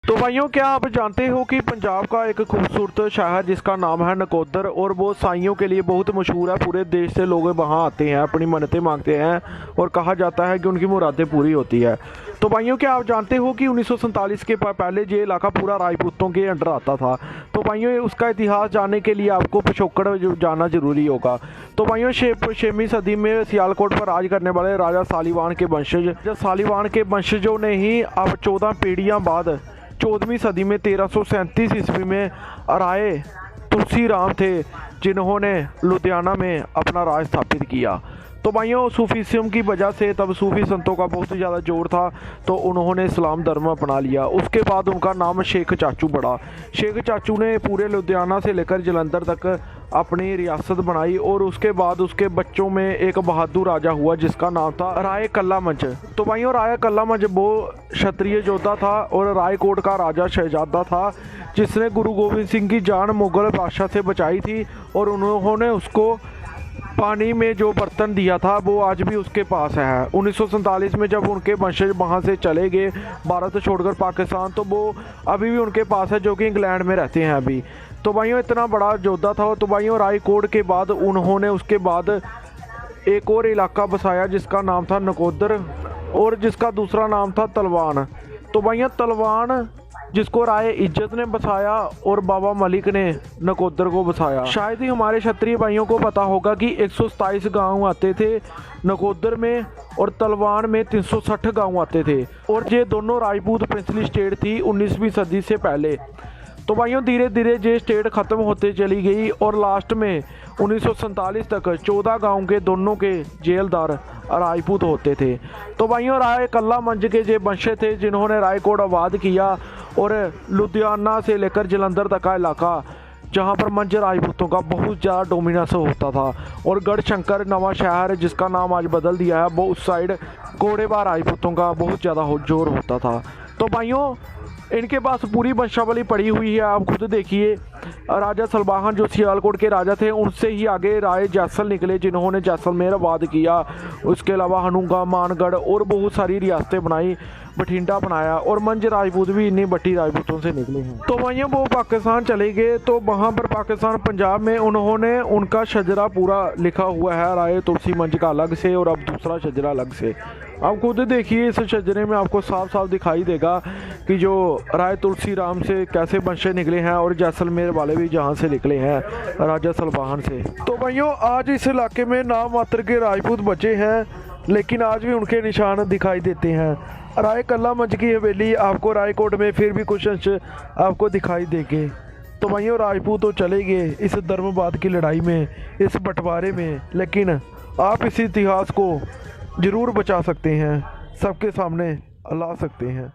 तो भाइयों, क्या आप जानते हो कि पंजाब का एक खूबसूरत शहर जिसका नाम है नकोदर, और वो साइयों के लिए बहुत मशहूर है। पूरे देश से लोग वहाँ आते हैं, अपनी मन्नतें मांगते हैं और कहा जाता है कि उनकी मुरादें पूरी होती है। तो भाइयों, क्या आप जानते हो कि 1947 के पहले ये इलाका पूरा राजपूतों के अंडर आता था। तो भाइयों, उसका इतिहास जानने के लिए आपको पिछोकड़ जाना जरूरी होगा। तो भाइयों, 6वीं सदी में सियालकोट पर राज करने वाले राजा सालीवान के वंशजों ने ही अब 14 पीढ़ियाँ बाद 14वीं सदी में 1337 ईस्वी में राय तुलसी राम थे, जिन्होंने लुधियाना में अपना राज स्थापित किया। तो भाइयों, सूफीज़्म की वजह से तब सूफी संतों का बहुत ज़्यादा जोर था, तो उन्होंने इस्लाम धर्म अपना लिया। उसके बाद उनका नाम शेख चाचू पड़ा। शेख चाचू ने पूरे लुधियाना से लेकर जलंधर तक अपनी रियासत बनाई, और उसके बाद उसके बच्चों में एक बहादुर राजा हुआ जिसका नाम था राय कल्ला मंच। तो भाइयों, राय कल्ला मंच वो क्षत्रिय योद्धा था और रायकोट का राजा शहजादा था, जिसने गुरु गोविंद सिंह की जान मुगल बादशाह से बचाई थी, और उन्होंने उसको पानी में जो बर्तन दिया था वो आज भी उसके पास है। 1947 में जब उनके वंशज वहाँ से चले गए भारत छोड़कर पाकिस्तान, तो वो अभी भी उनके पास है, जो कि इंग्लैंड में रहते हैं अभी। तो भाइयों, इतना बड़ा योद्धा था। तो भाइयों, रायकोट के बाद उन्होंने उसके बाद एक और इलाका बसाया जिसका नाम था नकोदर, और जिसका दूसरा नाम था तलवान। तो भाइयों, तलवान जिसको राय इज्जत ने बसाया और बाबा मलिक ने नकोदर को बसाया। शायद ही हमारे क्षत्रिय भाइयों को पता होगा कि 127 गांव आते थे नकोदर में, और तलवान में 360 गांव आते थे, और ये दोनों राजपूत प्रिंसली स्टेट थी 19वीं सदी से पहले। तो भाइयों, धीरे धीरे ये स्टेट ख़त्म होते चली गई, और लास्ट में 1947 तक 14 गांव के दोनों के जेलदार राजपूत होते थे। तो भाइयों, राय कल्ला मंच के ये वंशज थे जिन्होंने रायकोट आबाद किया, और लुधियाना से लेकर जलंधर तक का इलाका जहाँ पर मंझ राजपूतों का बहुत ज़्यादा डोमिनेंस होता था, और गढ़शंकर नवा शहर जिसका नाम आज बदल दिया है, वो उस साइड घोड़ेबाज राजपूतों का बहुत ज़्यादा जोर होता था। तो भाइयों, इनके पास पूरी वंशावली पड़ी हुई है, आप खुद देखिए। राजा सलवाहन जो सियालकोट के राजा थे, उनसे ही आगे राय जैसल निकले जिन्होंने जैसलमेर आबाद किया। उसके अलावा हनुगा, मानगढ़ और बहुत सारी रियासतें बनाई, बठिंडा बनाया, और मंझ राजपूत भी इन्हीं बट्टी राजपूतों से निकले हैं। तो भाइयों, वो पाकिस्तान चले गए, तो वहाँ पर पाकिस्तान पंजाब में उन्होंने उनका शजरा पूरा लिखा हुआ है, राय तुलसी मंच का अलग से और अब दूसरा शजरा अलग से। आप खुद देखिए, इस शजरे में आपको साफ साफ दिखाई देगा कि जो राय तुलसी राम से कैसे वंशज निकले हैं, और जैसलमेर वाले भी जहाँ से निकले हैं राजा सलवाहन से। तो भाइयों, आज इस इलाके में नाम मात्र के राजपूत बचे हैं, लेकिन आज भी उनके निशान दिखाई देते हैं। राय कल्ला मंच की हवेली आपको रायकोट में फिर भी कुछ अंश आपको दिखाई देंगे। तो भाइयों, राजपूत तो चले गए इस धर्मवाद की लड़ाई में, इस बंटवारे में, लेकिन आप इस इतिहास को ज़रूर बचा सकते हैं, सबके सामने ला सकते हैं।